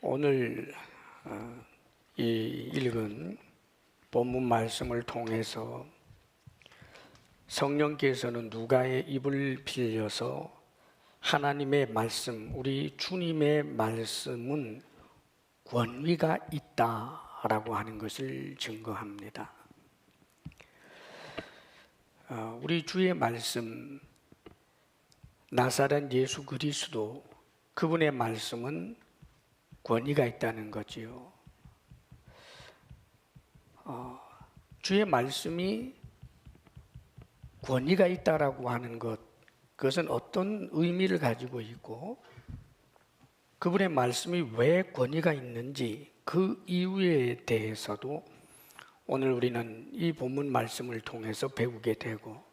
오늘 이 읽은 본문 말씀을 통해서 성령께서는 누가의 입을 빌려서 하나님의 말씀, 우리 주님의 말씀은 권위가 있다라고 하는 것을 증거합니다. 우리 주의 말씀, 나사렛 예수 그리스도, 그분의 말씀은 권위가 있다는 거지요. 주의 말씀이 권위가 있다라고 하는 것, 그것은 어떤 의미를 가지고 있고 그분의 말씀이 왜 권위가 있는지 그 이유에 대해서도 오늘 우리는 이 본문 말씀을 통해서 배우게 되고,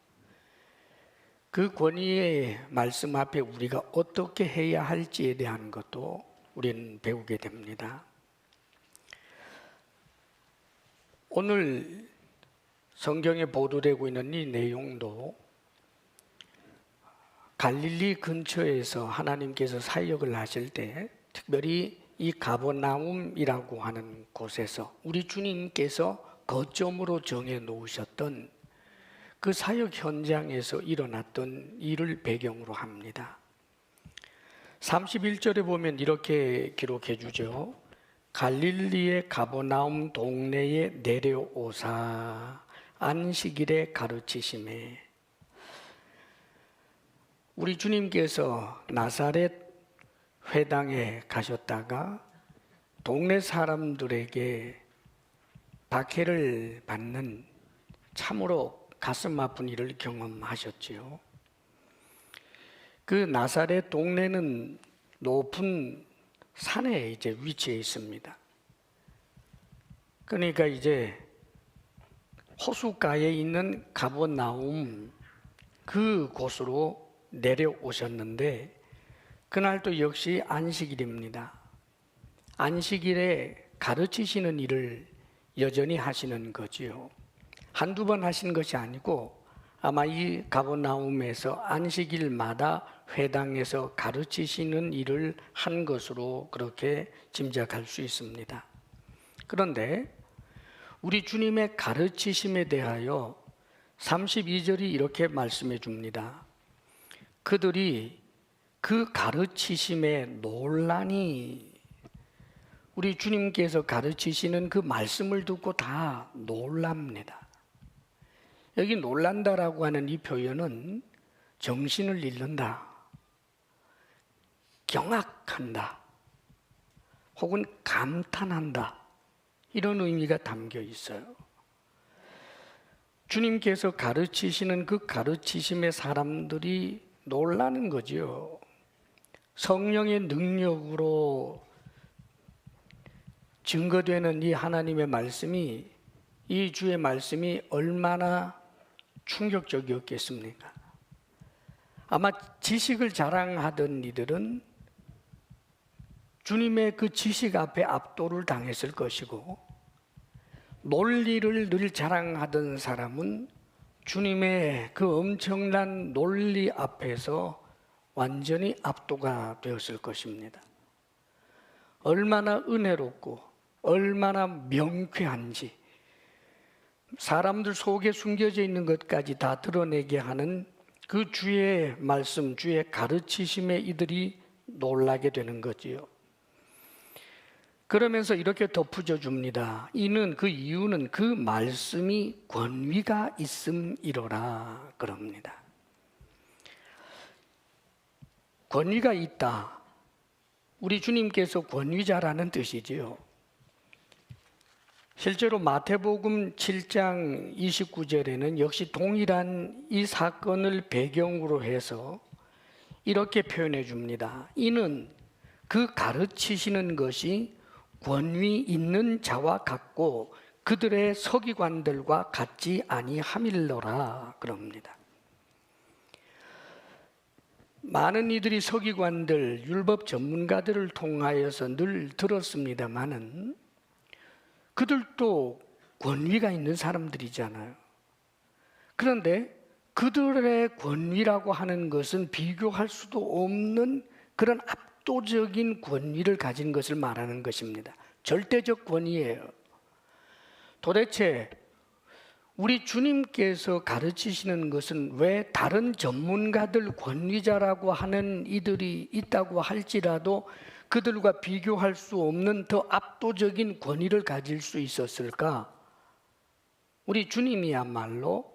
그 권위의 말씀 앞에 우리가 어떻게 해야 할지에 대한 것도 우리는 배우게 됩니다. 오늘 성경에 보도되고 있는 이 내용도 갈릴리 근처에서 하나님께서 사역을 하실 때, 특별히 이 가버나움이라고 하는 곳에서 우리 주님께서 거점으로 정해 놓으셨던 그 사역 현장에서 일어났던 일을 배경으로 합니다. 31절에 보면 이렇게 기록해 주죠. 갈릴리의 가버나움 동네에 내려오사 안식일에 가르치심에. 우리 주님께서 나사렛 회당에 가셨다가 동네 사람들에게 박해를 받는 참으로 가슴 아픈 일을 경험하셨지요. 그 나사렛 동네는 높은 산에 이제 위치해 있습니다. 그러니까 이제 호숫가에 있는 가버나움 그 곳으로 내려오셨는데, 그날도 역시 안식일입니다. 안식일에 가르치시는 일을 여전히 하시는 거지요. 한두 번 하신 것이 아니고 아마 이 가버나움에서 안식일마다 회당에서 가르치시는 일을 한 것으로 그렇게 짐작할 수 있습니다. 그런데 우리 주님의 가르치심에 대하여 32절이 이렇게 말씀해 줍니다. 그들이 그 가르치심에 논란이, 우리 주님께서 가르치시는 그 말씀을 듣고 다 놀랍니다. 여기 놀란다라고 하는 이 표현은 정신을 잃는다, 경악한다, 혹은 감탄한다, 이런 의미가 담겨 있어요. 주님께서 가르치시는 그 가르치심의 사람들이 놀라는 거지요. 성령의 능력으로 증거되는 이 하나님의 말씀이, 이 주의 말씀이 얼마나 충격적이었겠습니까? 아마 지식을 자랑하던 이들은 주님의 그 지식 앞에 압도를 당했을 것이고, 논리를 늘 자랑하던 사람은 주님의 그 엄청난 논리 앞에서 완전히 압도가 되었을 것입니다. 얼마나 은혜롭고 얼마나 명쾌한지, 사람들 속에 숨겨져 있는 것까지 다 드러내게 하는 그 주의 말씀, 주의 가르치심에 이들이 놀라게 되는 거지요. 그러면서 이렇게 덧붙여 줍니다. 그 이유는 그 말씀이 권위가 있음이로라 그럽니다. 권위가 있다. 우리 주님께서 권위자라는 뜻이지요. 실제로 마태복음 7장 29절에는 역시 동일한 이 사건을 배경으로 해서 이렇게 표현해 줍니다. 이는 그 가르치시는 것이 권위 있는 자와 같고 그들의 서기관들과 같지 아니함일러라 그럽니다. 많은 이들이 서기관들, 율법 전문가들을 통하여서 늘 들었습니다마는 그들도 권위가 있는 사람들이잖아요. 그런데 그들의 권위라고 하는 것은 비교할 수도 없는 그런 압도적인 권위를 가진 것을 말하는 것입니다. 절대적 권위예요. 도대체 우리 주님께서 가르치시는 것은 왜 다른 전문가들, 권위자라고 하는 이들이 있다고 할지라도 그들과 비교할 수 없는 더 압도적인 권위를 가질 수 있었을까? 우리 주님이야말로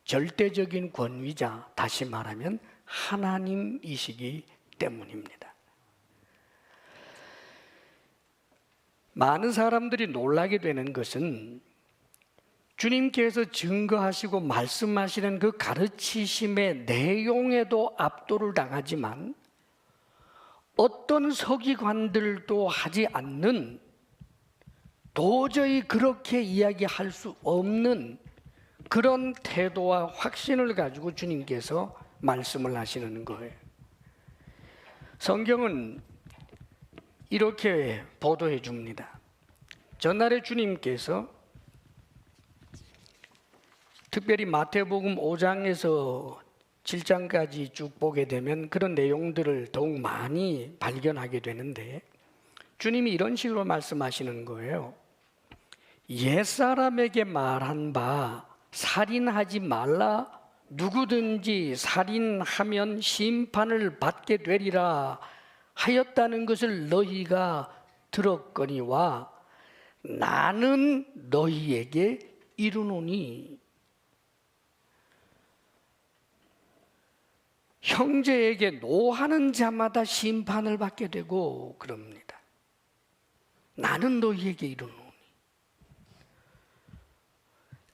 절대적인 권위자, 다시 말하면 하나님이시기 때문입니다. 많은 사람들이 놀라게 되는 것은 주님께서 증거하시고 말씀하시는 그 가르치심의 내용에도 압도를 당하지만 어떤 서기관들도 하지 않는, 도저히 그렇게 이야기할 수 없는 그런 태도와 확신을 가지고 주님께서 말씀을 하시는 거예요. 성경은 이렇게 보도해 줍니다. 전날에 주님께서 특별히 마태복음 5장에서 7장까지 쭉 보게 되면 그런 내용들을 더욱 많이 발견하게 되는데, 주님이 이런 식으로 말씀하시는 거예요. 옛사람에게 말한 바 살인하지 말라, 누구든지 살인하면 심판을 받게 되리라 하였다는 것을 너희가 들었거니와 나는 너희에게 이르노니, 형제에게 노하는 자마다 심판을 받게 되고 그럽니다. 나는 너희에게 이르노니.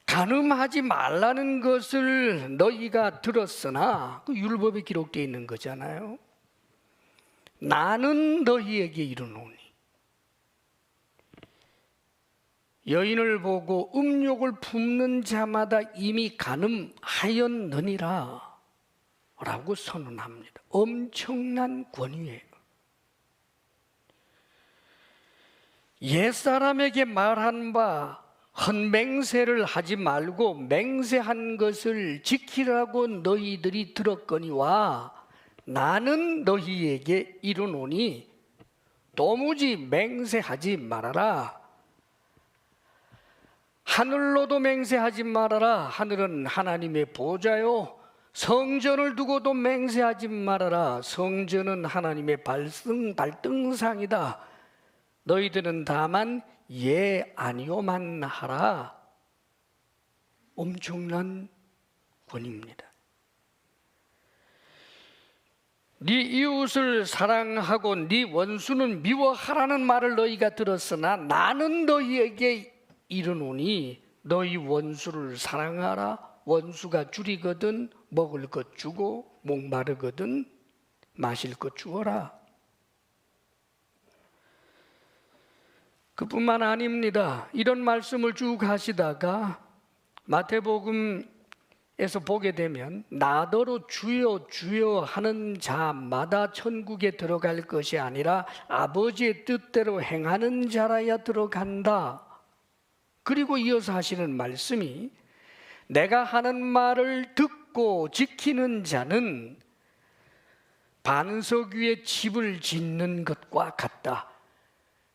간음하지 말라는 것을 너희가 들었으나 그 율법에 기록되어 있는 거잖아요. 나는 너희에게 이르노니. 여인을 보고 음욕을 품는 자마다 이미 간음하였느니라 라고 선언합니다. 엄청난 권위예요. 옛사람에게 말한 바 헌맹세를 하지 말고 맹세한 것을 지키라고 너희들이 들었거니와 나는 너희에게 이르노니 도무지 맹세하지 말아라. 하늘로도 맹세하지 말아라. 하늘은 하나님의 보좌요. 성전을 두고도 맹세하지 말아라. 성전은 하나님의 발등상이다. 너희들은 다만 예 아니오만 하라. 엄청난 권위입니다. 네 이웃을 사랑하고 네 원수는 미워하라는 말을 너희가 들었으나 나는 너희에게 이르노니 너희 원수를 사랑하라. 원수가 줄이거든 먹을 것 주고 목마르거든 마실 것 주어라. 그뿐만 아닙니다. 이런 말씀을 쭉 하시다가 마태복음에서 보게 되면 나더러 주여 주여 하는 자마다 천국에 들어갈 것이 아니라 아버지의 뜻대로 행하는 자라야 들어간다. 그리고 이어서 하시는 말씀이 내가 하는 말을 듣고 지키는 자는 반석 위에 집을 짓는 것과 같다.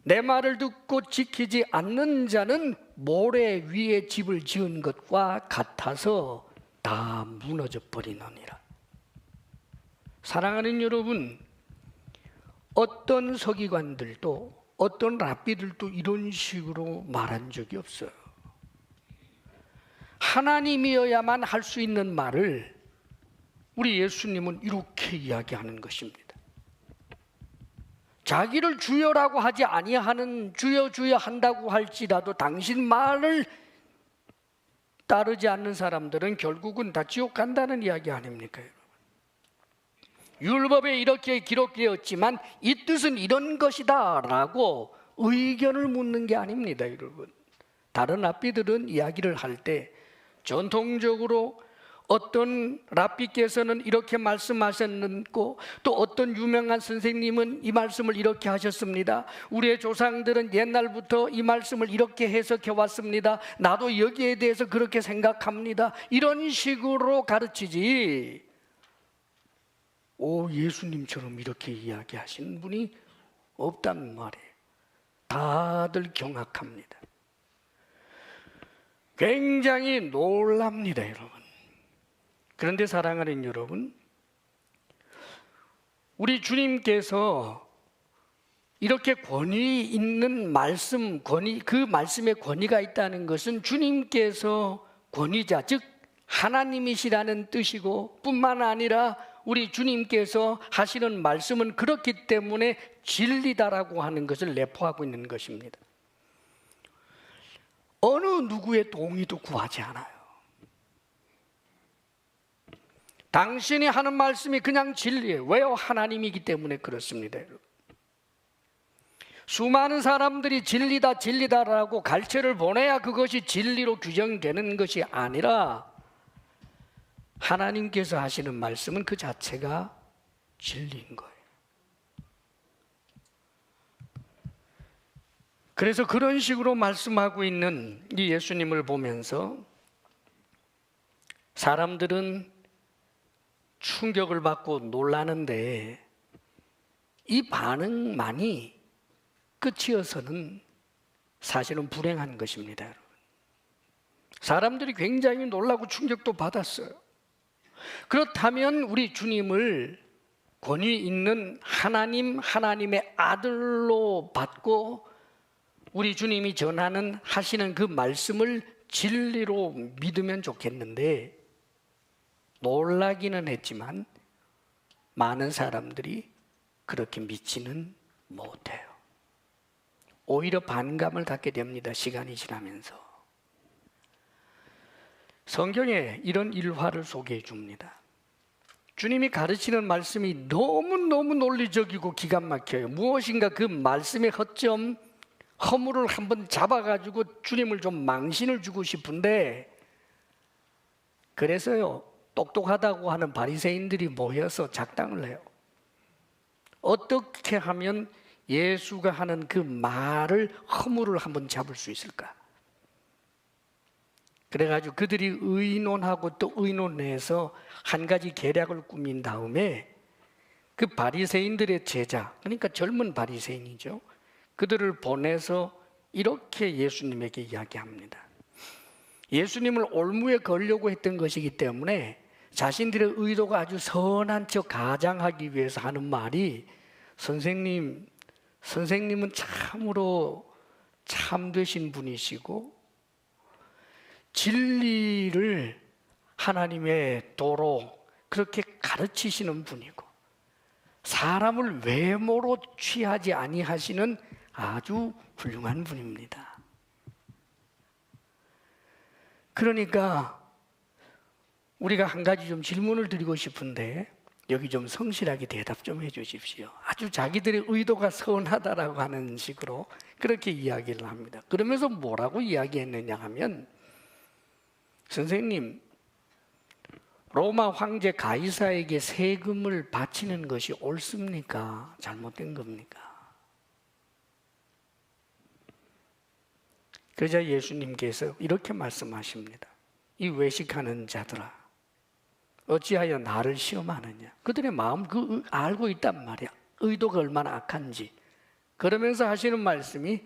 내 말을 듣고 지키지 않는 자는 모래 위에 집을 지은 것과 같아서 다 무너져 버리느니라. 사랑하는 여러분, 어떤 서기관들도 어떤 랍비들도 이런 식으로 말한 적이 없어요. 하나님이어야만 할 수 있는 말을 우리 예수님은 이렇게 이야기하는 것입니다. 자기를 주여라고 하지 아니하는, 주여 주여 한다고 할지라도 당신 말을 따르지 않는 사람들은 결국은 다 지옥 간다는 이야기 아닙니까? 율법에 이렇게 기록되었지만 이 뜻은 이런 것이다 라고 의견을 묻는 게 아닙니다, 여러분. 다른 랍비들은 이야기를 할 때 전통적으로 어떤 랍비께서는 이렇게 말씀하셨고 또 어떤 유명한 선생님은 이 말씀을 이렇게 하셨습니다. 우리의 조상들은 옛날부터 이 말씀을 이렇게 해석해 왔습니다. 나도 여기에 대해서 그렇게 생각합니다. 이런 식으로 가르치지 예수님처럼 이렇게 이야기하시는 분이 없단 말이에요. 다들 경악합니다. 굉장히 놀랍니다, 여러분. 그런데 사랑하는 여러분, 우리 주님께서 이렇게 권위 있는 말씀, 그 말씀에 권위가 있다는 것은 주님께서 권위자, 즉 하나님이시라는 뜻이고, 뿐만 아니라 우리 주님께서 하시는 말씀은 그렇기 때문에 진리다라고 하는 것을 내포하고 있는 것입니다. 어느 누구의 동의도 구하지 않아요. 당신이 하는 말씀이 그냥 진리예요. 왜요? 하나님이기 때문에 그렇습니다, 여러분. 수많은 사람들이 진리다 진리다라고 갈채를 보내야 그것이 진리로 규정되는 것이 아니라 하나님께서 하시는 말씀은 그 자체가 진리인 거예요. 그래서 그런 식으로 말씀하고 있는 이 예수님을 보면서 사람들은 충격을 받고 놀라는데 이 반응만이 끝이어서는 사실은 불행한 것입니다, 여러분. 사람들이 굉장히 놀라고 충격도 받았어요. 그렇다면 우리 주님을 권위 있는 하나님, 하나님의 아들로 받고 우리 주님이 전하는 하시는 그 말씀을 진리로 믿으면 좋겠는데, 놀라기는 했지만 많은 사람들이 그렇게 믿지는 못해요. 오히려 반감을 갖게 됩니다, 시간이 지나면서. 성경에 이런 일화를 소개해 줍니다. 주님이 가르치는 말씀이 너무너무 논리적이고 기가 막혀요. 무엇인가 그 말씀의 허점, 허물을 한번 잡아가지고 주님을 좀 망신을 주고 싶은데, 그래서요, 똑똑하다고 하는 바리새인들이 모여서 작당을 해요. 어떻게 하면 예수가 하는 그 말을, 허물을 한번 잡을 수 있을까? 그래가지고 그들이 의논하고 또 의논해서 한 가지 계략을 꾸민 다음에 그 바리새인들의 제자, 그러니까 젊은 바리새인이죠, 그들을 보내서 이렇게 예수님에게 이야기합니다. 예수님을 올무에 걸려고 했던 것이기 때문에 자신들의 의도가 아주 선한 척 가장하기 위해서 하는 말이, 선생님은 참으로 참되신 분이시고 진리를 하나님의 도로 그렇게 가르치시는 분이고 사람을 외모로 취하지 아니하시는 아주 훌륭한 분입니다. 그러니까 우리가 한 가지 좀 질문을 드리고 싶은데 여기 좀 성실하게 대답 좀 해주십시오. 아주 자기들의 의도가 선하다라고 하는 식으로 그렇게 이야기를 합니다. 그러면서 뭐라고 이야기했느냐 하면, 선생님, 로마 황제 가이사에게 세금을 바치는 것이 옳습니까? 잘못된 겁니까? 그러자 예수님께서 이렇게 말씀하십니다. 이 외식하는 자들아, 어찌하여 나를 시험하느냐? 그들의 마음 알고 있단 말이야. 의도가 얼마나 악한지. 그러면서 하시는 말씀이,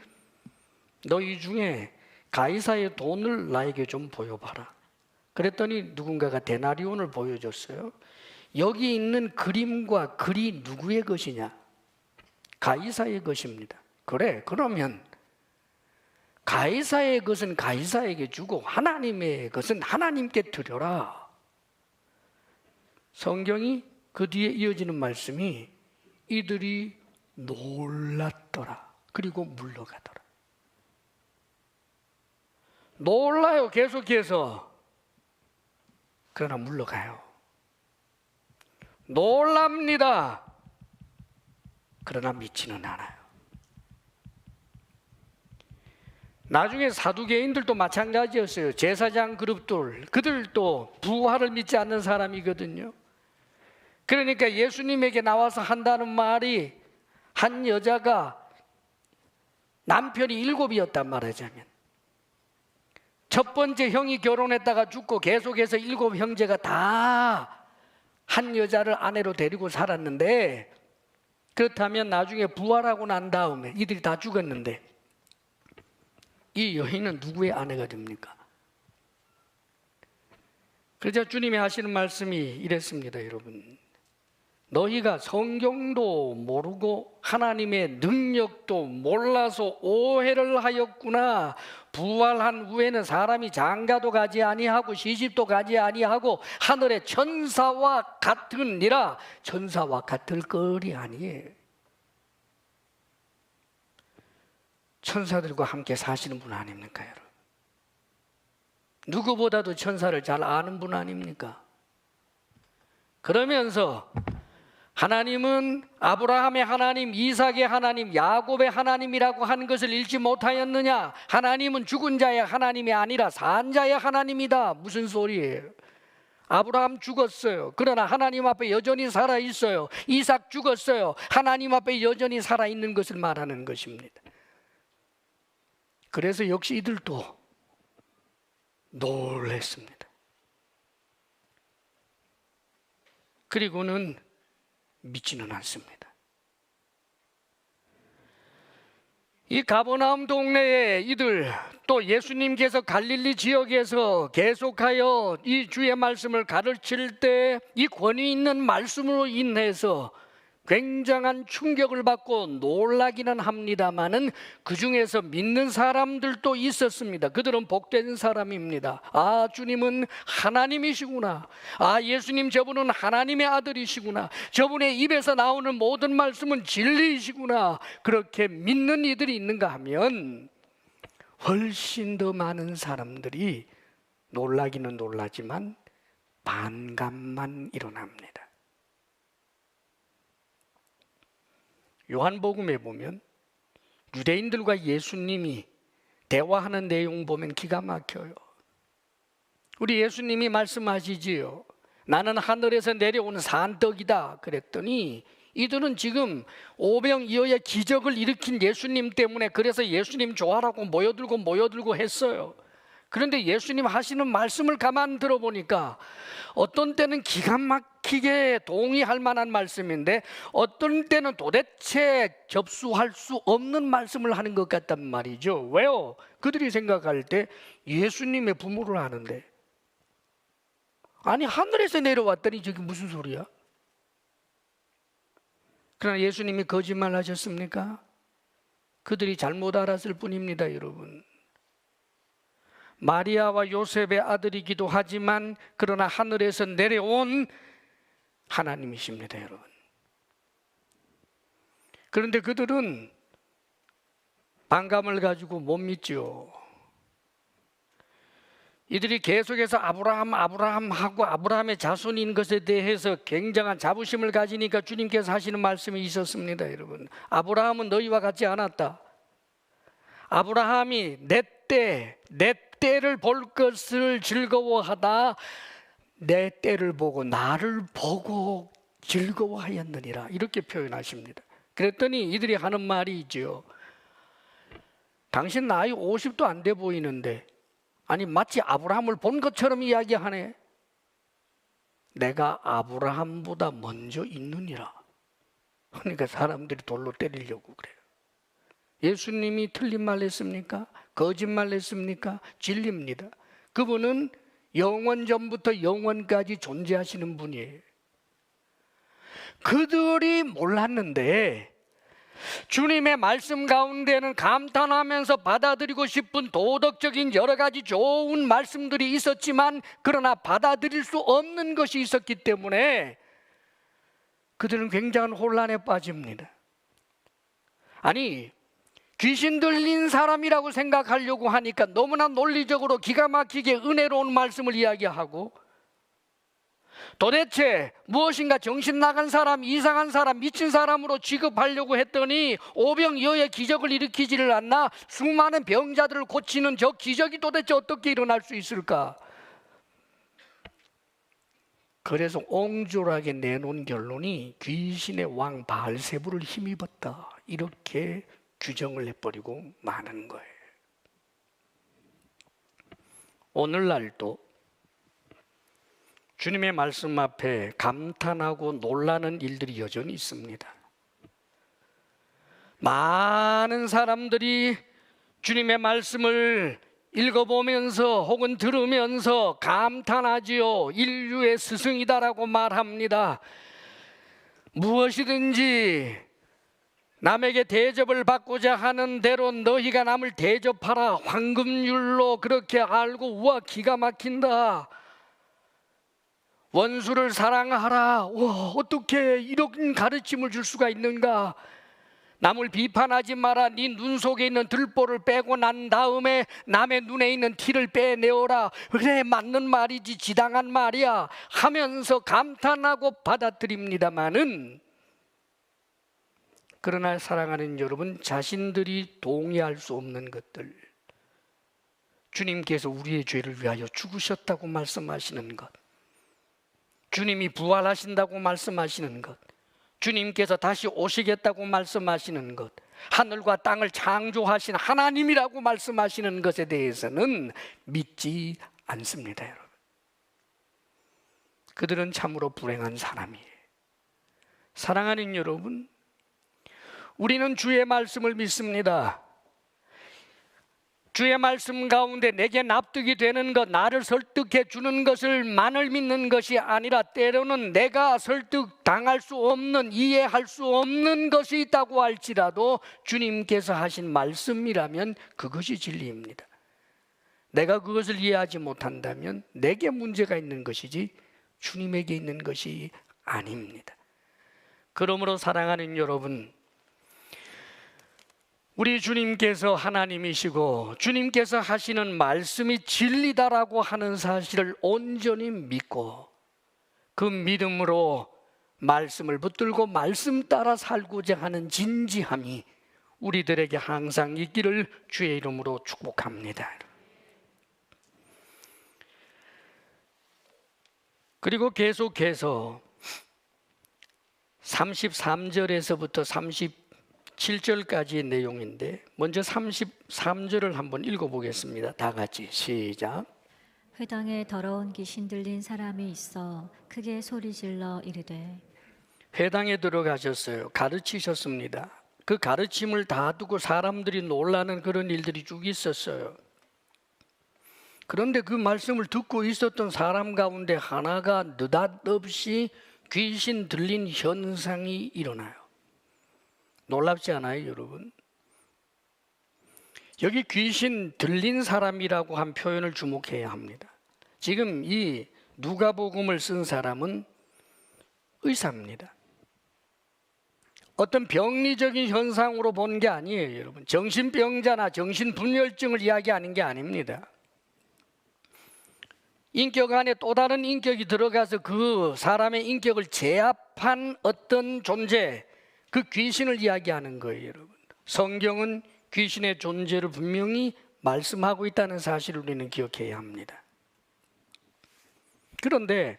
너희 중에 가이사의 돈을 나에게 좀 보여봐라. 그랬더니 누군가가 데나리온을 보여줬어요. 여기 있는 그림과 글이 누구의 것이냐? 가이사의 것입니다. 그래, 그러면 가이사의 것은 가이사에게 주고 하나님의 것은 하나님께 드려라. 성경이 그 뒤에 이어지는 말씀이, 이들이 놀랐더라. 그리고 물러가더라. 놀라요, 계속해서. 그러나 물러가요. 놀랍니다. 그러나 믿지는 않아요. 나중에 사두개인들도 마찬가지였어요. 제사장 그룹들, 그들도 부활을 믿지 않는 사람이거든요. 그러니까 예수님에게 나와서 한다는 말이, 한 여자가 남편이 7이었단 말하자면, 첫 번째 형이 결혼했다가 죽고 계속해서 7 형제가 다 한 여자를 아내로 데리고 살았는데, 그렇다면 나중에 부활하고 난 다음에 이들이 다 죽었는데 이 여인은 누구의 아내가 됩니까? 그러자 주님이 하시는 말씀이 이랬습니다. 여러분, 너희가 성경도 모르고 하나님의 능력도 몰라서 오해를 하였구나. 부활한 후에는 사람이 장가도 가지 아니하고 시집도 가지 아니하고 하늘의 천사와 같으니라. 천사와 같을 거리 아니에요. 천사들과 함께 사시는 분 아닙니까, 여러분? 누구보다도 천사를 잘 아는 분 아닙니까? 그러면서 하나님은 아브라함의 하나님, 이삭의 하나님, 야곱의 하나님이라고 하는 것을 읽지 못하였느냐? 하나님은 죽은 자의 하나님이 아니라 산 자의 하나님이다. 무슨 소리예요? 아브라함 죽었어요. 그러나 하나님 앞에 여전히 살아있어요. 이삭 죽었어요. 하나님 앞에 여전히 살아있는 것을 말하는 것입니다. 그래서 역시 이들도 놀랐습니다. 그리고는 믿지는 않습니다. 이 가버나움 동네에 이들, 또 예수님께서 갈릴리 지역에서 계속하여 이 주의 말씀을 가르칠 때 이 권위 있는 말씀으로 인해서 굉장한 충격을 받고 놀라기는 합니다마는 그 중에서 믿는 사람들도 있었습니다. 그들은 복된 사람입니다. 아, 주님은 하나님이시구나. 아, 예수님 저분은 하나님의 아들이시구나. 저분의 입에서 나오는 모든 말씀은 진리이시구나. 그렇게 믿는 이들이 있는가 하면 훨씬 더 많은 사람들이 놀라기는 놀라지만 반감만 일어납니다. 요한복음에 보면 유대인들과 예수님이 대화하는 내용 보면 기가 막혀요. 우리 예수님이 말씀하시지요. 나는 하늘에서 내려온 산떡이다 그랬더니 이들은 지금 오병이어의 기적을 일으킨 예수님 때문에 그래서 예수님 좋아라고 모여들고 했어요. 그런데 예수님 하시는 말씀을 가만 들어보니까 어떤 때는 기가 막히게 동의할 만한 말씀인데 어떤 때는 도대체 접수할 수 없는 말씀을 하는 것 같단 말이죠. 왜요? 그들이 생각할 때 예수님의 부모를 아는데, 아니 하늘에서 내려왔더니 저게 무슨 소리야? 그러나 예수님이 거짓말 하셨습니까? 그들이 잘못 알았을 뿐입니다. 여러분, 마리아와 요셉의 아들이기도 하지만 그러나 하늘에서 내려온 하나님이십니다. 여러분, 그런데 그들은 반감을 가지고 못 믿죠. 이들이 계속해서 아브라함하고 아브라함의 자손인 것에 대해서 굉장한 자부심을 가지니까 주님께서 하시는 말씀이 있었습니다. 여러분, 아브라함은 너희와 같지 않았다. 아브라함이 내 때를 볼 것을 즐거워하다 내 때를 보고 나를 보고 즐거워하였느니라, 이렇게 표현하십니다. 그랬더니 이들이 하는 말이 있죠. 당신 나이 50도 안 돼 보이는데, 아니 마치 아브라함을 본 것처럼 이야기하네. 내가 아브라함보다 먼저 있느니라. 그러니까 사람들이 돌로 때리려고 그래요. 예수님이 틀린 말 했습니까? 거짓말 했습니까? 진리입니다. 그분은 영원 전부터 영원까지 존재하시는 분이에요. 그들이 몰랐는데 주님의 말씀 가운데는 감탄하면서 받아들이고 싶은 도덕적인 여러 가지 좋은 말씀들이 있었지만 그러나 받아들일 수 없는 것이 있었기 때문에 그들은 굉장한 혼란에 빠집니다. 아니, 귀신 들린 사람이라고 생각하려고 하니까 너무나 논리적으로 기가 막히게 은혜로운 말씀을 이야기하고, 도대체 무엇인가 정신 나간 사람, 이상한 사람, 미친 사람으로 취급하려고 했더니 오병이어의 기적을 일으키지를 않나? 수많은 병자들을 고치는 저 기적이 도대체 어떻게 일어날 수 있을까? 그래서 옹졸하게 내놓은 결론이 귀신의 왕 바알세부를 힘입었다, 이렇게 규정을 해버리고 마는 거예요. 오늘날도 주님의 말씀 앞에 감탄하고 놀라는 일들이 여전히 있습니다. 많은 사람들이 주님의 말씀을 읽어보면서 혹은 들으면서 감탄하지요. 인류의 스승이다라고 말합니다. 무엇이든지 남에게 대접을 받고자 하는 대로 너희가 남을 대접하라. 황금률로 그렇게 알고 우와 기가 막힌다. 원수를 사랑하라. 와, 어떻게 이런 가르침을 줄 수가 있는가. 남을 비판하지 마라. 네 눈 속에 있는 들보를 빼고 난 다음에 남의 눈에 있는 티를 빼내어라. 그래, 맞는 말이지, 지당한 말이야 하면서 감탄하고 받아들입니다마는, 그러나 사랑하는 여러분, 자신들이 동의할 수 없는 것들, 주님께서 우리의 죄를 위하여 죽으셨다고 말씀하시는 것, 주님이 부활하신다고 말씀하시는 것, 주님께서 다시 오시겠다고 말씀하시는 것, 하늘과 땅을 창조하신 하나님이라고 말씀하시는 것에 대해서는 믿지 않습니다, 여러분. 그들은 참으로 불행한 사람이에요. 사랑하는 여러분, 우리는 주의 말씀을 믿습니다. 주의 말씀 가운데 내게 납득이 되는 것, 나를 설득해 주는 것을만을 믿는 것이 아니라 때로는 내가 설득당할 수 없는, 이해할 수 없는 것이 있다고 할지라도 주님께서 하신 말씀이라면 그것이 진리입니다. 내가 그것을 이해하지 못한다면 내게 문제가 있는 것이지 주님에게 있는 것이 아닙니다. 그러므로 사랑하는 여러분, 우리 주님께서 하나님이시고 주님께서 하시는 말씀이 진리다라고 하는 사실을 온전히 믿고 그 믿음으로 말씀을 붙들고 말씀 따라 살고자 하는 진지함이 우리들에게 항상 있기를 주의 이름으로 축복합니다. 그리고 계속해서 33절에서부터 37절까지의 내용인데, 먼저 33절을 한번 읽어보겠습니다. 다 같이 시작. 회당에 더러운 귀신 들린 사람이 있어 크게 소리질러 이르되. 회당에 들어가셨어요. 가르치셨습니다. 그 가르침을 다 두고 사람들이 놀라는 그런 일들이 쭉 있었어요. 그런데 그 말씀을 듣고 있었던 사람 가운데 하나가 느닷없이 귀신 들린 현상이 일어나요. 놀랍지 않아요, 여러분? 여기 귀신 들린 사람이라고 한 표현을 주목해야 합니다. 지금 이 누가복음을 쓴 사람은 의사입니다. 어떤 병리적인 현상으로 본 게 아니에요, 여러분. 정신병자나 정신분열증을 이야기하는 게 아닙니다. 인격 안에 또 다른 인격이 들어가서 그 사람의 인격을 제압한 어떤 존재, 그 귀신을 이야기하는 거예요, 여러분. 성경은 귀신의 존재를 분명히 말씀하고 있다는 사실을 우리는 기억해야 합니다. 그런데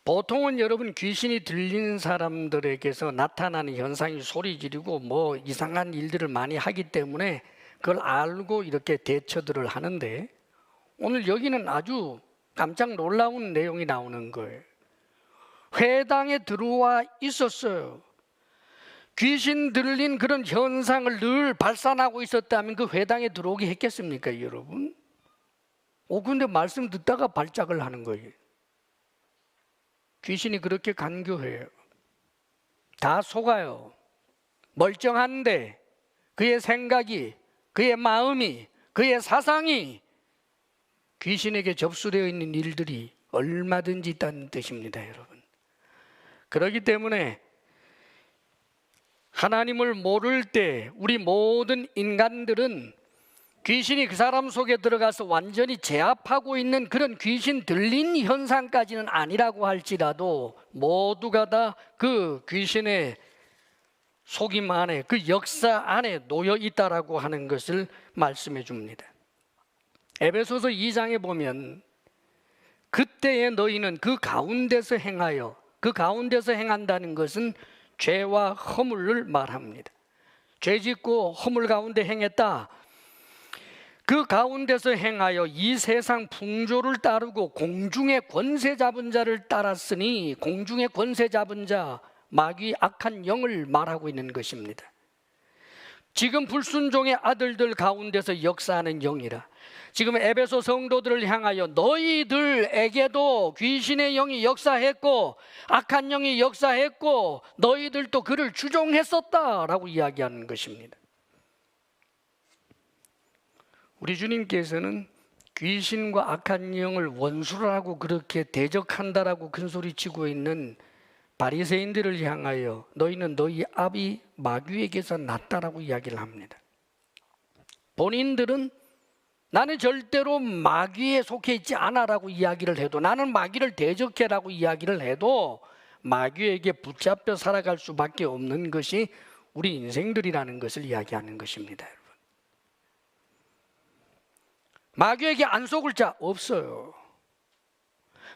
보통은 여러분, 귀신이 들리는 사람들에게서 나타나는 현상이 소리 지르고 뭐 이상한 일들을 많이 하기 때문에 그걸 알고 이렇게 대처들을 하는데, 오늘 여기는 아주 깜짝 놀라운 내용이 나오는 거예요. 회당에 들어와 있었어요. 귀신 들린 그런 현상을 늘 발산하고 있었다면 그 회당에 들어오게 했겠습니까, 여러분? 근데 말씀 듣다가 발작을 하는 거예요. 귀신이 그렇게 간교해요. 다 속아요. 멀쩡한데 그의 생각이, 그의 마음이, 그의 사상이 귀신에게 접수되어 있는 일들이 얼마든지 있다는 뜻입니다, 여러분. 그렇기 때문에 하나님을 모를 때 우리 모든 인간들은 귀신이 그 사람 속에 들어가서 완전히 제압하고 있는 그런 귀신 들린 현상까지는 아니라고 할지라도 모두가 다 그 귀신의 속임 안에, 그 역사 안에 놓여 있다라고 하는 것을 말씀해 줍니다. 에베소서 2장에 보면 그때의 너희는 그 가운데서 행하여, 그 가운데서 행한다는 것은 죄와 허물을 말합니다. 죄 짓고 허물 가운데 행했다. 그 가운데서 행하여 이 세상 풍조를 따르고 공중의 권세 잡은 자를 따랐으니, 공중의 권세 잡은 자, 마귀 악한 영을 말하고 있는 것입니다. 지금 불순종의 아들들 가운데서 역사하는 영이라. 지금 에베소 성도들을 향하여 너희들에게도 귀신의 영이 역사했고 악한 영이 역사했고 너희들도 그를 주종했었다라고 이야기하는 것입니다. 우리 주님께서는 귀신과 악한 영을 원수라고 그렇게 대적한다라고 큰소리치고 있는 바리새인들을 향하여 너희는 너희 아비 마귀에게서 났다라고 이야기를 합니다. 본인들은 나는 절대로 마귀에 속해 있지 않아라고 이야기를 해도, 나는 마귀를 대적해라고 이야기를 해도 마귀에게 붙잡혀 살아갈 수밖에 없는 것이 우리 인생들이라는 것을 이야기하는 것입니다. 여러분, 마귀에게 안 속을 자 없어요.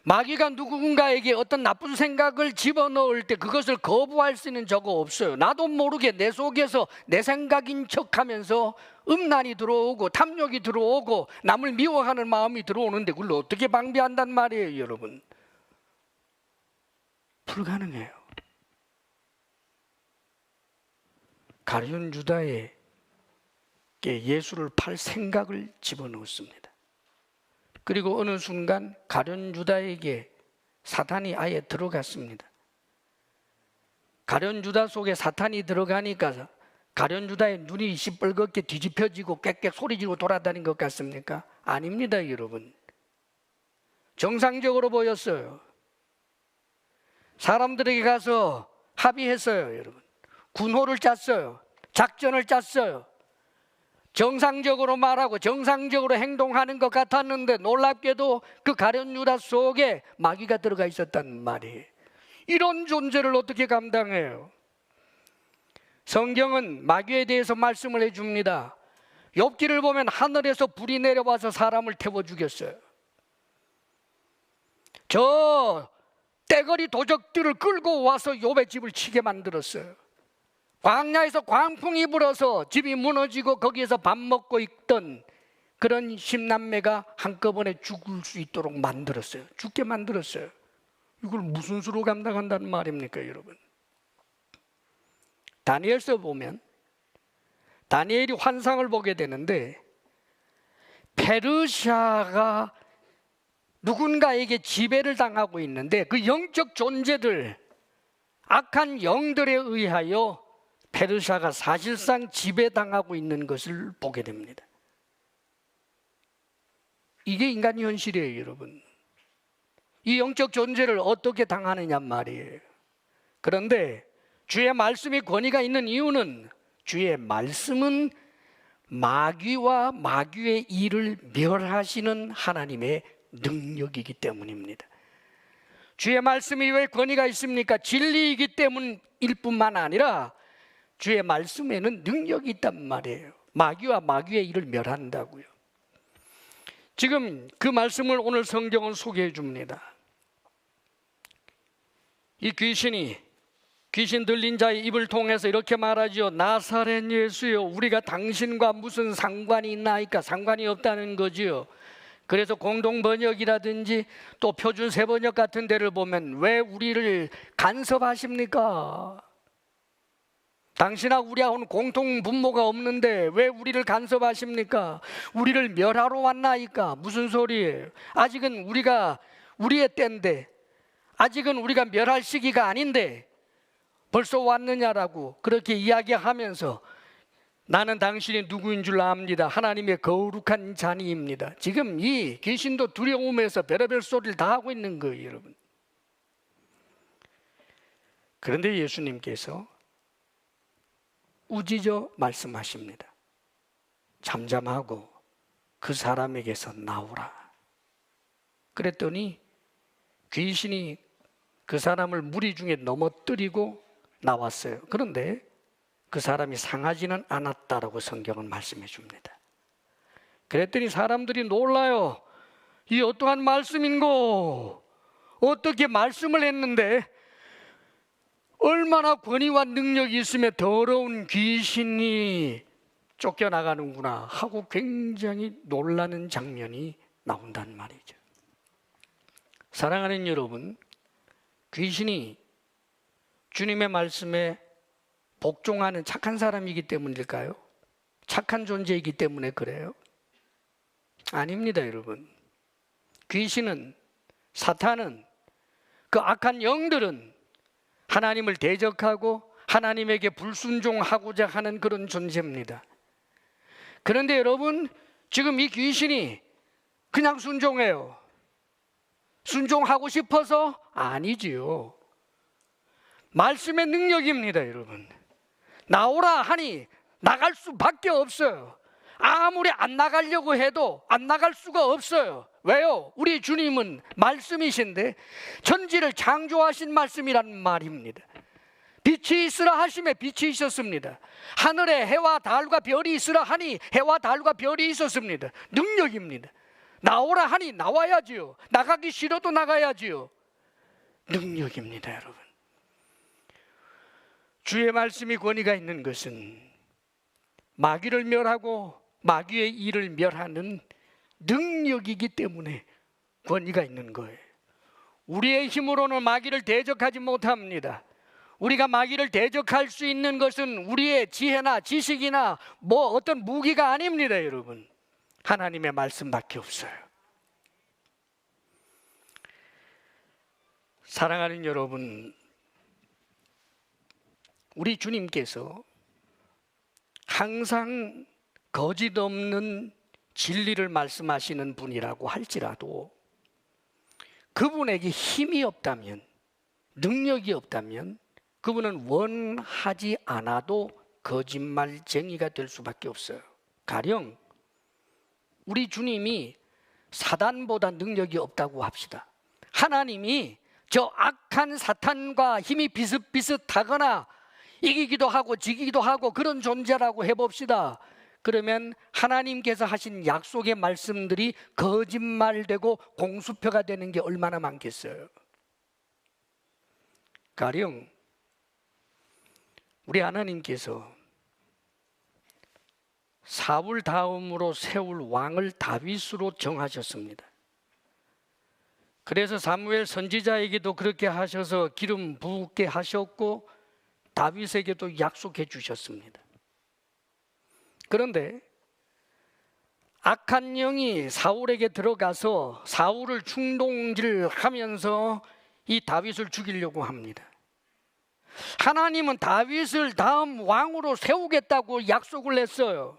마귀가 누군가에게 어떤 나쁜 생각을 집어넣을 때 그것을 거부할 수 있는 저거 없어요. 나도 모르게 내 속에서 내 생각인 척하면서 음란이 들어오고 탐욕이 들어오고 남을 미워하는 마음이 들어오는데 그걸 어떻게 방비한단 말이에요, 여러분? 불가능해요. 가룟 유다에게 예수를 팔 생각을 집어넣었습니다. 그리고 어느 순간 가룟 유다에게 사탄이 아예 들어갔습니다. 가룟 유다 속에 사탄이 들어가니까 가룟 유다의 눈이 시뻘겋게 뒤집혀지고 꽥꽥 소리지고 돌아다닌 것 같습니까? 아닙니다, 여러분. 정상적으로 보였어요. 사람들에게 가서 합의했어요, 여러분. 군호를 짰어요. 작전을 짰어요. 정상적으로 말하고 정상적으로 행동하는 것 같았는데 놀랍게도 그 가룟 유다 속에 마귀가 들어가 있었단 말이에요. 이런 존재를 어떻게 감당해요? 성경은 마귀에 대해서 말씀을 해줍니다. 욥기를 보면 하늘에서 불이 내려와서 사람을 태워 죽였어요. 저 떼거리 도적들을 끌고 와서 욥의 집을 치게 만들었어요. 광야에서 광풍이 불어서 집이 무너지고 거기에서 밥 먹고 있던 그런 10남매가 한꺼번에 죽을 수 있도록 만들었어요. 죽게 만들었어요. 이걸 무슨 수로 감당한다는 말입니까, 여러분? 다니엘서 보면 다니엘이 환상을 보게 되는데 페르시아가 누군가에게 지배를 당하고 있는데 그 영적 존재들, 악한 영들에 의하여 페르시아가 사실상 지배당하고 있는 것을 보게 됩니다. 이게 인간 현실이에요, 여러분. 이 영적 존재를 어떻게 당하느냐 말이에요. 그런데 주의 말씀이 권위가 있는 이유는 주의 말씀은 마귀와 마귀의 일을 멸하시는 하나님의 능력이기 때문입니다. 주의 말씀이 왜 권위가 있습니까? 진리이기 때문일 뿐만 아니라 주의 말씀에는 능력이 있단 말이에요. 마귀와 마귀의 일을 멸한다고요. 지금 그 말씀을 오늘 성경은 소개해 줍니다. 이 귀신 들린 자의 입을 통해서 이렇게 말하죠. 나사렛 예수여, 우리가 당신과 무슨 상관이 있나이까? 상관이 없다는 거지요. 그래서 공동 번역이라든지 또 표준 세번역 같은 데를 보면 왜 우리를 간섭하십니까? 당신하고 우리하고는 공통 분모가 없는데 왜 우리를 간섭하십니까? 우리를 멸하러 왔나이까? 무슨 소리예요? 아직은 우리가 우리의 때인데, 아직은 우리가 멸할 시기가 아닌데 벌써 왔느냐라고 그렇게 이야기하면서 나는 당신이 누구인 줄 압니다. 하나님의 거룩한 자니입니다. 지금 이 귀신도 두려움에서 별의별 소리를 다 하고 있는 거예요, 여러분. 그런데 예수님께서 우지저 말씀하십니다. 잠잠하고 그 사람에게서 나오라. 그랬더니 귀신이 그 사람을 무리 중에 넘어뜨리고 나왔어요. 그런데 그 사람이 상하지는 않았다라고 성경은 말씀해 줍니다. 그랬더니 사람들이 놀라요. 이 어떠한 말씀인고? 어떻게 말씀을 했는데 얼마나 권위와 능력이 있으면 더러운 귀신이 쫓겨나가는구나 하고 굉장히 놀라는 장면이 나온단 말이죠. 사랑하는 여러분, 귀신이 주님의 말씀에 복종하는 착한 사람이기 때문일까요? 착한 존재이기 때문에 그래요? 아닙니다, 여러분. 귀신은, 사탄은, 그 악한 영들은 하나님을 대적하고 하나님에게 불순종하고자 하는 그런 존재입니다. 그런데 여러분, 지금 이 귀신이 그냥 순종해요. 순종하고 싶어서? 아니지요. 말씀의 능력입니다, 여러분. 나오라 하니 나갈 수밖에 없어요. 아무리 안 나가려고 해도 안 나갈 수가 없어요. 왜요? 우리 주님은 말씀이신데 천지를 창조하신 말씀이란 말입니다. 빛이 있으라 하심에 빛이 있었습니다. 하늘에 해와 달과 별이 있으라 하니 해와 달과 별이 있었습니다. 능력입니다. 나오라 하니 나와야지요. 나가기 싫어도 나가야지요. 능력입니다, 여러분. 주의 말씀이 권위가 있는 것은 마귀를 멸하고 마귀의 일을 멸하는 능력이기 때문에 권위가 있는 거예요. 우리의 힘으로는 마귀를 대적하지 못합니다. 우리가 마귀를 대적할 수 있는 것은 우리의 지혜나 지식이나 뭐 어떤 무기가 아닙니다, 여러분. 하나님의 말씀밖에 없어요. 사랑하는 여러분, 우리 주님께서 항상 거짓 없는 진리를 말씀하시는 분이라고 할지라도 그분에게 힘이 없다면, 능력이 없다면 그분은 원하지 않아도 거짓말쟁이가 될 수밖에 없어요. 가령 우리 주님이 사단보다 능력이 없다고 합시다. 하나님이 저 악한 사탄과 힘이 비슷비슷하거나 이기기도 하고 지기기도 하고 그런 존재라고 해봅시다. 그러면 하나님께서 하신 약속의 말씀들이 거짓말되고 공수표가 되는 게 얼마나 많겠어요. 가령 우리 하나님께서 사울 다음으로 세울 왕을 다윗으로 정하셨습니다. 그래서 사무엘 선지자에게도 그렇게 하셔서 기름 붓게 하셨고 다윗에게도 약속해 주셨습니다. 그런데 악한 영이 사울에게 들어가서 사울을 충동질하면서 이 다윗을 죽이려고 합니다. 하나님은 다윗을 다음 왕으로 세우겠다고 약속을 했어요.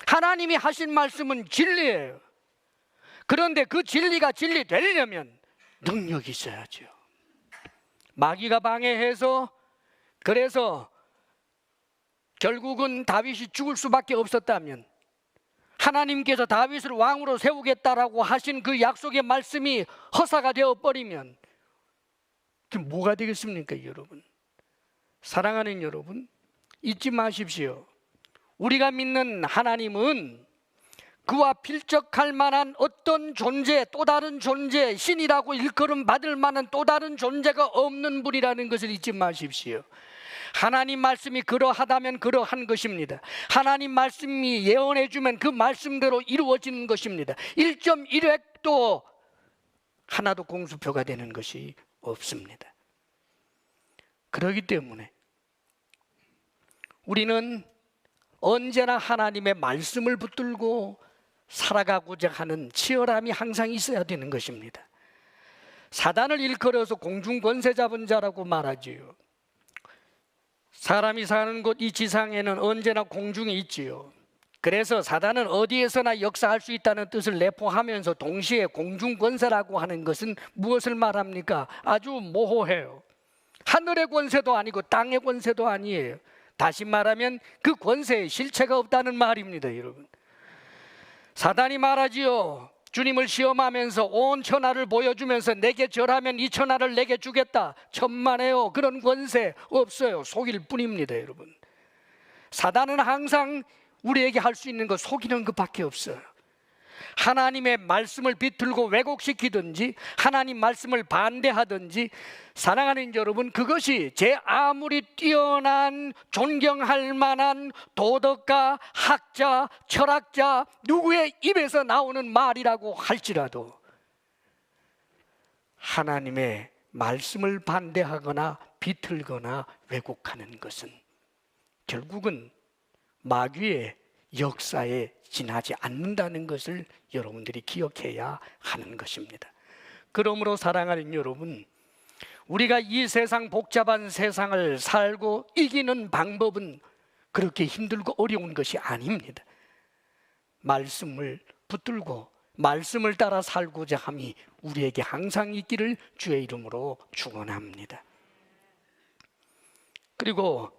하나님이 하신 말씀은 진리예요. 그런데 그 진리가 진리 되려면 능력이 있어야죠. 마귀가 방해해서 그래서 결국은 다윗이 죽을 수밖에 없었다면 하나님께서 다윗을 왕으로 세우겠다라고 하신 그 약속의 말씀이 허사가 되어버리면 그게 뭐가 되겠습니까, 여러분? 사랑하는 여러분, 잊지 마십시오. 우리가 믿는 하나님은 그와 필적할 만한 어떤 존재, 또 다른 존재, 신이라고 일컬음 받을 만한 또 다른 존재가 없는 분이라는 것을 잊지 마십시오. 하나님 말씀이 그러하다면 그러한 것입니다. 하나님 말씀이 예언해 주면 그 말씀대로 이루어지는 것입니다. 1.1획도 하나도 공수표가 되는 것이 없습니다. 그렇기 때문에 우리는 언제나 하나님의 말씀을 붙들고 살아가고자 하는 치열함이 항상 있어야 되는 것입니다. 사단을 일컬어서 공중권세 잡은 자라고 말하지요. 사람이 사는 곳 이 지상에는 언제나 공중이 있지요. 그래서 사단은 어디에서나 역사할 수 있다는 뜻을 내포하면서 동시에 공중권세라고 하는 것은 무엇을 말합니까? 아주 모호해요. 하늘의 권세도 아니고 땅의 권세도 아니에요. 다시 말하면 그 권세에 실체가 없다는 말입니다, 여러분. 사단이 말하지요. 주님을 시험하면서 온 천하를 보여주면서 내게 절하면 이 천하를 내게 주겠다. 천만에요. 그런 권세 없어요. 속일 뿐입니다, 여러분. 사단은 항상 우리에게 할 수 있는 것 속이는 것밖에 없어요. 하나님의 말씀을 비틀고 왜곡시키든지 하나님 말씀을 반대하든지, 사랑하는 여러분, 그것이 제 아무리 뛰어난 존경할 만한 도덕가, 학자, 철학자 누구의 입에서 나오는 말이라고 할지라도 하나님의 말씀을 반대하거나 비틀거나 왜곡하는 것은 결국은 마귀의 역사에 지나지 않는다는 것을 여러분들이 기억해야 하는 것입니다. 그러므로 사랑하는 여러분, 우리가 이 세상, 복잡한 세상을 살고 이기는 방법은 그렇게 힘들고 어려운 것이 아닙니다. 말씀을 붙들고 말씀을 따라 살고자 함이 우리에게 항상 있기를 주의 이름으로 축원합니다. 그리고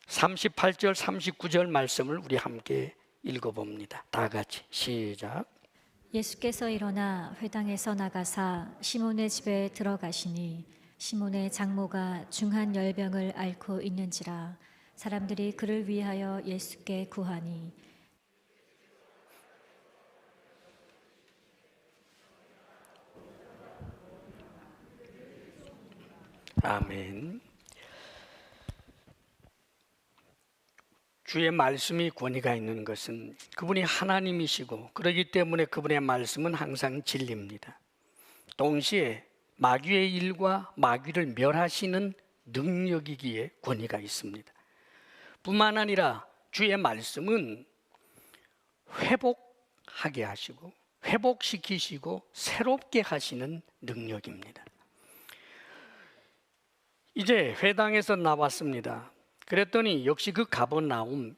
38절, 39절 말씀을 우리 함께 읽어봅니다. 다 같이 시작. 예수께서 일어나 회당에서 나가사 시몬의 집에 들어가시니 시몬의 장모가 중한 열병을 앓고 있는지라 사람들이 그를 위하여 예수께 구하니 아멘. 주의 말씀이 권위가 있는 것은 그분이 하나님이시고 그렇기 때문에 그분의 말씀은 항상 진리입니다. 동시에 마귀의 일과 마귀를 멸하시는 능력이기에 권위가 있습니다. 뿐만 아니라 주의 말씀은 회복하게 하시고 회복시키시고 새롭게 하시는 능력입니다. 이제 회당에서 나왔습니다. 그랬더니 역시 그 가버나움,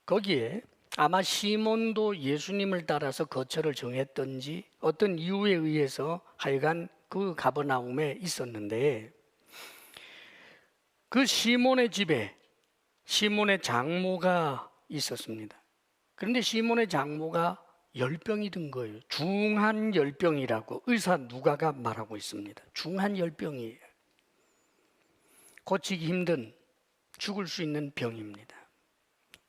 거기에 아마 시몬도 예수님을 따라서 거처를 정했던지 어떤 이유에 의해서 하여간 그 가버나움에 있었는데, 그 시몬의 집에 시몬의 장모가 있었습니다. 그런데 시몬의 장모가 열병이 든 거예요. 중한 열병이라고 의사 누가가 말하고 있습니다. 중한 열병이에요. 고치기 힘든, 죽을 수 있는 병입니다.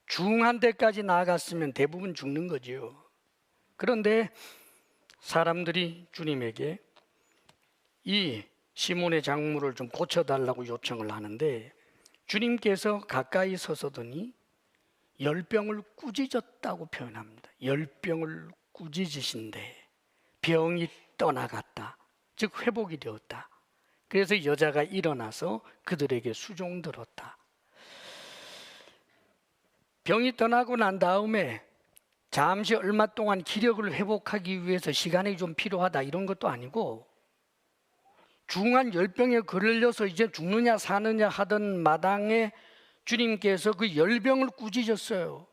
중한 데까지 나아갔으면 대부분 죽는 거지요. 그런데 사람들이 주님에게 이 시몬의 장모를 좀 고쳐달라고 요청을 하는데, 주님께서 가까이 서서더니 열병을 꾸짖었다고 표현합니다. 열병을 꾸짖으신데 병이 떠나갔다, 즉 회복이 되었다. 그래서 여자가 일어나서 그들에게 수종들었다. 병이 떠나고 난 다음에 잠시 얼마 동안 기력을 회복하기 위해서 시간이 좀 필요하다 이런 것도 아니고, 중한 열병에 걸려서 이제 죽느냐 사느냐 하던 마당에 주님께서 그 열병을 꾸짖었어요.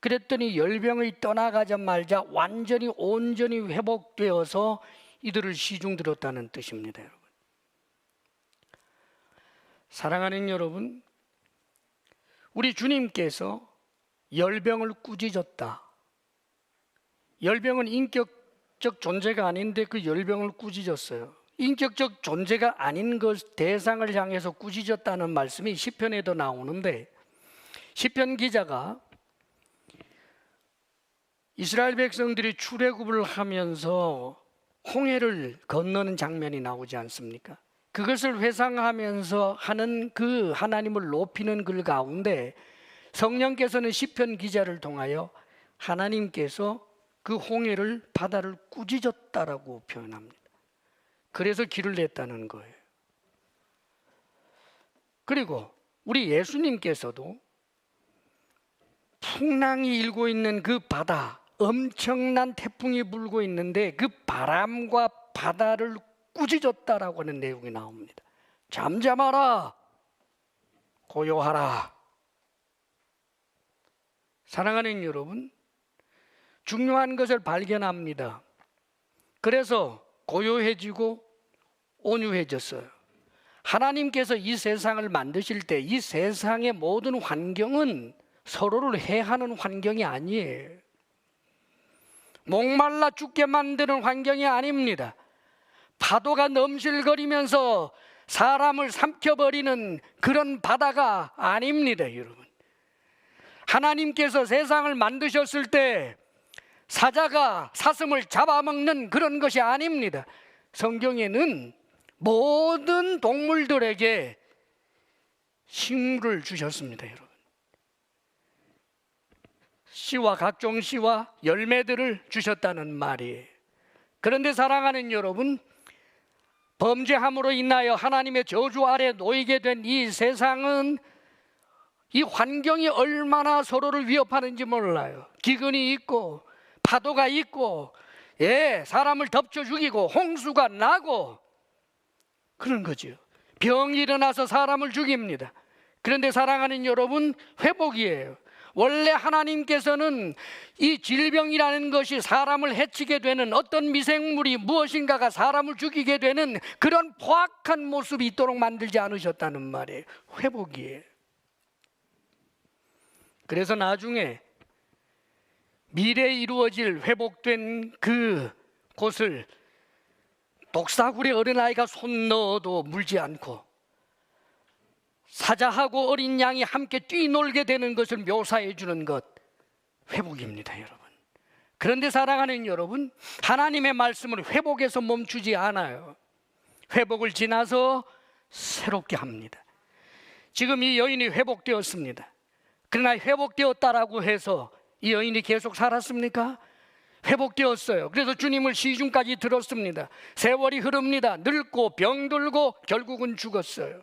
그랬더니 열병이 떠나가자마자 완전히 온전히 회복되어서 이들을 시중들었다는 뜻입니다. 여러분, 사랑하는 여러분, 우리 주님께서 열병을 꾸짖었다. 열병은 인격적 존재가 아닌데 그 열병을 꾸짖었어요. 인격적 존재가 아닌 것 대상을 향해서 꾸짖었다는 말씀이 시편에도 나오는데, 시편 기자가 이스라엘 백성들이 출애굽을 하면서 홍해를 건너는 장면이 나오지 않습니까? 그것을 회상하면서 하는 그 하나님을 높이는 글 가운데 성령께서는 시편 기자를 통하여 하나님께서 그 홍해를, 바다를 꾸짖었다라고 표현합니다. 그래서 길을 냈다는 거예요. 그리고 우리 예수님께서도 풍랑이 일고 있는 그 바다, 엄청난 태풍이 불고 있는데 그 바람과 바다를 꾸짖었다라고 하는 내용이 나옵니다. 잠잠하라, 고요하라. 사랑하는 여러분, 중요한 것을 발견합니다. 그래서 고요해지고 온유해졌어요. 하나님께서 이 세상을 만드실 때 이 세상의 모든 환경은 서로를 해하는 환경이 아니에요. 목말라 죽게 만드는 환경이 아닙니다. 파도가 넘실거리면서 사람을 삼켜버리는 그런 바다가 아닙니다, 여러분. 하나님께서 세상을 만드셨을 때 사자가 사슴을 잡아먹는 그런 것이 아닙니다. 성경에는 모든 동물들에게 식물을 주셨습니다, 여러분. 씨와 각종 씨와 열매들을 주셨다는 말이에요. 그런데 사랑하는 여러분, 범죄함으로 인하여 하나님의 저주 아래 놓이게 된 이 세상은 이 환경이 얼마나 서로를 위협하는지 몰라요. 기근이 있고 파도가 있고, 사람을 덮쳐 죽이고 홍수가 나고 그런 거죠. 병이 일어나서 사람을 죽입니다. 그런데 사랑하는 여러분, 회복이에요. 원래 하나님께서는 이 질병이라는 것이 사람을 해치게 되는 어떤 미생물이 무엇인가가 사람을 죽이게 되는 그런 포악한 모습이 있도록 만들지 않으셨다는 말이에요. 회복이에요. 그래서 나중에 미래에 이루어질 회복된 그 곳을 독사굴에 어린아이가 손 넣어도 물지 않고 사자하고 어린 양이 함께 뛰놀게 되는 것을 묘사해 주는 것, 회복입니다, 여러분. 그런데 사랑하는 여러분, 하나님의 말씀은 회복에서 멈추지 않아요. 회복을 지나서 새롭게 합니다. 지금 이 여인이 회복되었습니다. 그러나 회복되었다라고 해서 이 여인이 계속 살았습니까? 회복되었어요. 그래서 주님을 시중까지 들었습니다. 세월이 흐릅니다. 늙고 병들고 결국은 죽었어요.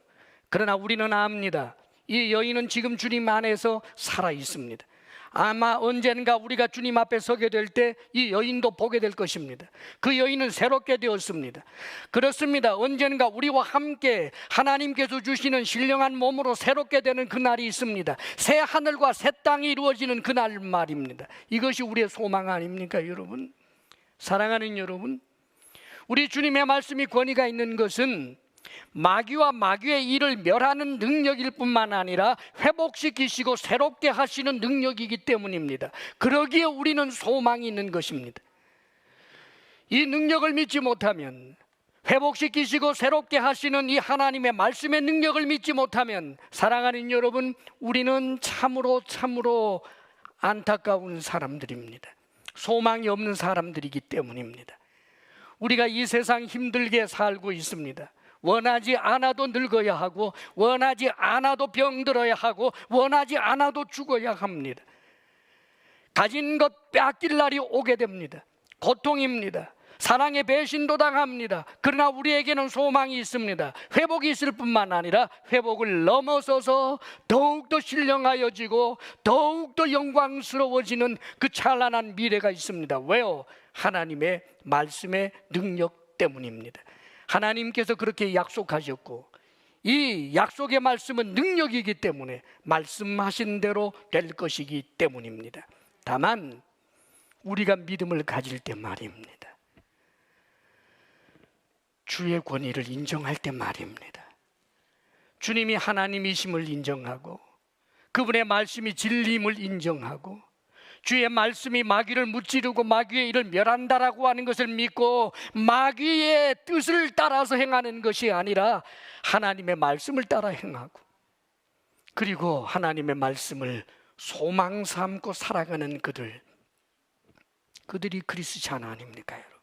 그러나 우리는 압니다. 이 여인은 지금 주님 안에서 살아 있습니다. 아마 언젠가 우리가 주님 앞에 서게 될 때 이 여인도 보게 될 것입니다. 그 여인은 새롭게 되었습니다. 그렇습니다. 언젠가 우리와 함께 하나님께서 주시는 신령한 몸으로 새롭게 되는 그날이 있습니다. 새 하늘과 새 땅이 이루어지는 그날 말입니다. 이것이 우리의 소망 아닙니까, 여러분? 사랑하는 여러분, 우리 주님의 말씀이 권위가 있는 것은 마귀와 마귀의 일을 멸하는 능력일 뿐만 아니라 회복시키시고 새롭게 하시는 능력이기 때문입니다. 그러기에 우리는 소망이 있는 것입니다. 이 능력을 믿지 못하면, 회복시키시고 새롭게 하시는 이 하나님의 말씀의 능력을 믿지 못하면, 사랑하는 여러분, 우리는 참으로 안타까운 사람들입니다. 소망이 없는 사람들이기 때문입니다. 우리가 이 세상 힘들게 살고 있습니다. 원하지 않아도 늙어야 하고, 원하지 않아도 병들어야 하고, 원하지 않아도 죽어야 합니다. 가진 것 빼앗길 날이 오게 됩니다. 고통입니다. 사랑의 배신도 당합니다. 그러나 우리에게는 소망이 있습니다. 회복이 있을 뿐만 아니라 회복을 넘어서서 더욱더 신령하여지고 더욱더 영광스러워지는 그 찬란한 미래가 있습니다. 왜요? 하나님의 말씀의 능력 때문입니다. 하나님께서 그렇게 약속하셨고, 이 약속의 말씀은 능력이기 때문에 말씀하신 대로 될 것이기 때문입니다. 다만 우리가 믿음을 가질 때 말입니다. 주의 권위를 인정할 때 말입니다. 주님이 하나님이심을 인정하고, 그분의 말씀이 진리임을 인정하고, 주의 말씀이 마귀를 무찌르고 마귀의 일을 멸한다라고 하는 것을 믿고 마귀의 뜻을 따라서 행하는 것이 아니라 하나님의 말씀을 따라 행하고, 그리고 하나님의 말씀을 소망 삼고 살아가는 그들이 크리스찬 아닙니까, 여러분?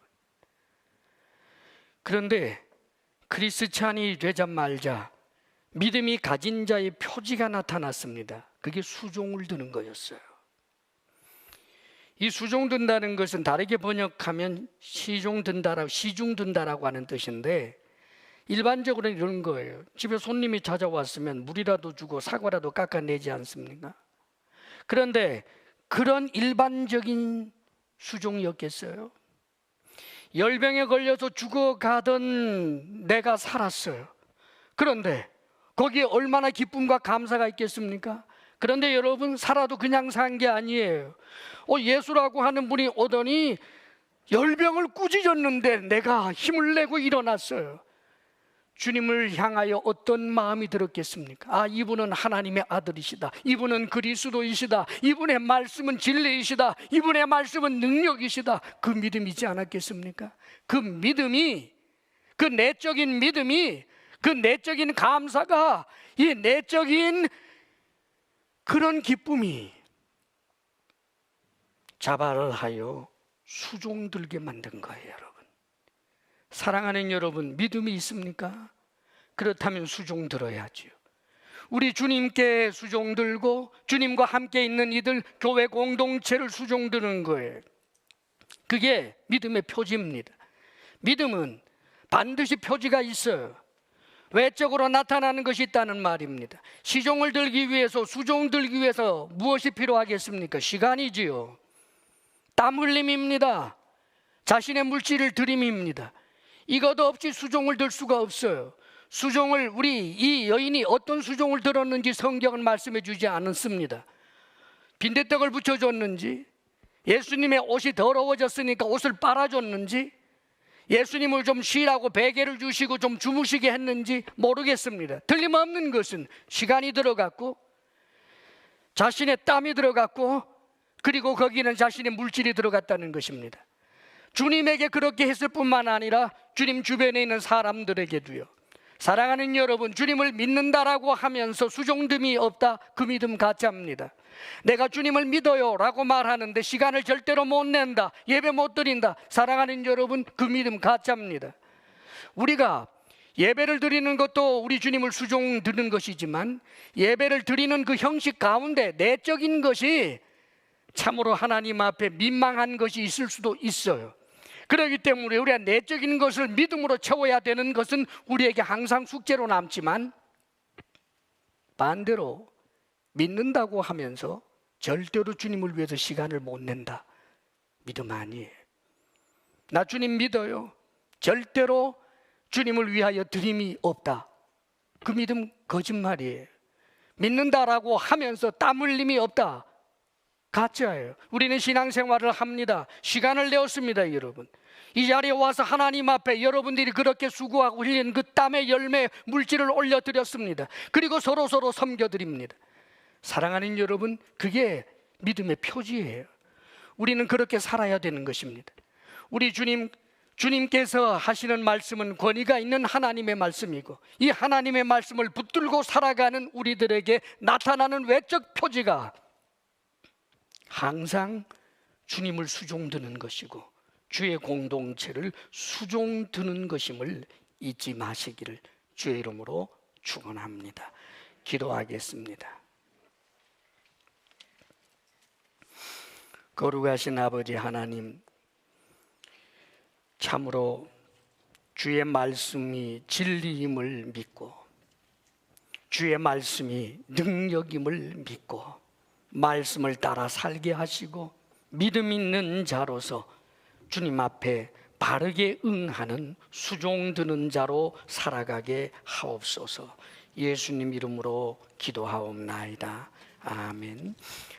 그런데 크리스찬이 되자마자 믿음이 가진 자의 표지가 나타났습니다. 그게 수종을 드는 거였어요. 이 수종 든다는 것은 다르게 번역하면 시중 든다라고 하는 뜻인데, 일반적으로는 이런 거예요. 집에 손님이 찾아왔으면 물이라도 주고 사과라도 깎아내지 않습니까? 그런데 그런 일반적인 수종이었겠어요? 열병에 걸려서 죽어가던 내가 살았어요. 그런데 거기에 얼마나 기쁨과 감사가 있겠습니까? 그런데 여러분, 살아도 그냥 산 게 아니에요. 예수라고 하는 분이 오더니 열병을 꾸짖었는데 내가 힘을 내고 일어났어요. 주님을 향하여 어떤 마음이 들었겠습니까? 이분은 하나님의 아들이시다. 이분은 그리스도이시다. 이분의 말씀은 진리이시다. 이분의 말씀은 능력이시다. 그 믿음이지 않았겠습니까? 그 믿음이, 그 내적인 믿음이, 그 내적인 감사가, 이 내적인 그런 기쁨이 자발하여 수종 들게 만든 거예요, 여러분. 사랑하는 여러분, 믿음이 있습니까? 그렇다면 수종 들어야지요. 우리 주님께 수종 들고 주님과 함께 있는 이들 교회 공동체를 수종 드는 거예요. 그게 믿음의 표지입니다. 믿음은 반드시 표지가 있어요. 외적으로 나타나는 것이 있다는 말입니다. 시종을 들기 위해서, 수종 들기 위해서 무엇이 필요하겠습니까? 시간이지요. 땀 흘림입니다. 자신의 물질을 들임입니다. 이것도 없이 수종을 들 수가 없어요. 수종을, 우리 이 여인이 어떤 수종을 들었는지 성경은 말씀해 주지 않았습니다. 빈대떡을 붙여줬는지, 예수님의 옷이 더러워졌으니까 옷을 빨아줬는지, 예수님을 좀 쉬라고 베개를 주시고 좀 주무시게 했는지 모르겠습니다. 틀림없는 것은 시간이 들어갔고 자신의 땀이 들어갔고 그리고 거기는 자신의 물질이 들어갔다는 것입니다. 주님에게 그렇게 했을 뿐만 아니라 주님 주변에 있는 사람들에게도요. 사랑하는 여러분, 주님을 믿는다라고 하면서 수종됨이 없다, 그 믿음 가짜입니다. 내가 주님을 믿어요 라고 말하는데 시간을 절대로 못 낸다, 예배 못 드린다, 사랑하는 여러분, 그 믿음 가짜입니다. 우리가 예배를 드리는 것도 우리 주님을 수종 드리는 것이지만 예배를 드리는 그 형식 가운데 내적인 것이 참으로 하나님 앞에 민망한 것이 있을 수도 있어요. 그렇기 때문에 우리가 내적인 것을 믿음으로 채워야 되는 것은 우리에게 항상 숙제로 남지만, 반대로 믿는다고 하면서 절대로 주님을 위해서 시간을 못 낸다, 믿음 아니에요. 나 주님 믿어요, 절대로 주님을 위하여 드림이 없다, 그 믿음 거짓말이에요. 믿는다라고 하면서 땀 흘림이 없다, 가짜예요. 우리는 신앙생활을 합니다. 시간을 내었습니다. 여러분, 이 자리에 와서 하나님 앞에 여러분들이 그렇게 수고하고 흘린 그 땀의 열매 물질을 올려드렸습니다. 그리고 서로 섬겨드립니다. 사랑하는 여러분, 그게 믿음의 표지예요. 우리는 그렇게 살아야 되는 것입니다. 우리 주님께서 하시는 말씀은 권위가 있는 하나님의 말씀이고, 이 하나님의 말씀을 붙들고 살아가는 우리들에게 나타나는 외적 표지가 항상 주님을 수종드는 것이고 주의 공동체를 수종드는 것임을 잊지 마시기를 주의 이름으로 축원합니다. 기도하겠습니다. 거룩하신 아버지 하나님, 참으로 주의 말씀이 진리임을 믿고 주의 말씀이 능력임을 믿고 말씀을 따라 살게 하시고 믿음 있는 자로서 주님 앞에 바르게 응하는 수종드는 자로 살아가게 하옵소서. 예수님 이름으로 기도하옵나이다. 아멘.